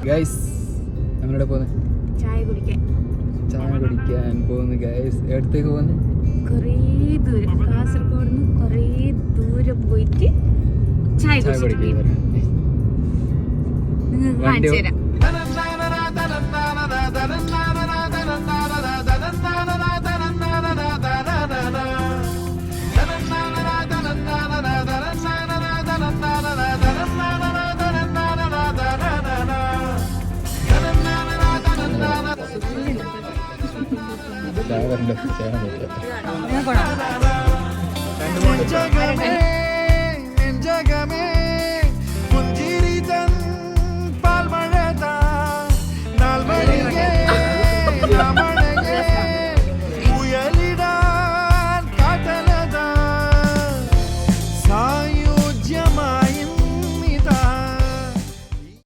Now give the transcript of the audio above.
Guys നമ്മളിവിടെ പോകുന്നത് ചായ കുടിക്കാൻ പോകുന്നു ഗൈസ്. എവിടത്തേക്ക് പോകുന്നു? കുറേ ദൂരം, കാസർഗോഡ് നിന്ന് കുറേ ദൂരം പോയിട്ട് ചായ കുടിക്കാൻ നിങ്ങൾക്ക് കാണിച്ചു തരാം. ഞാൻ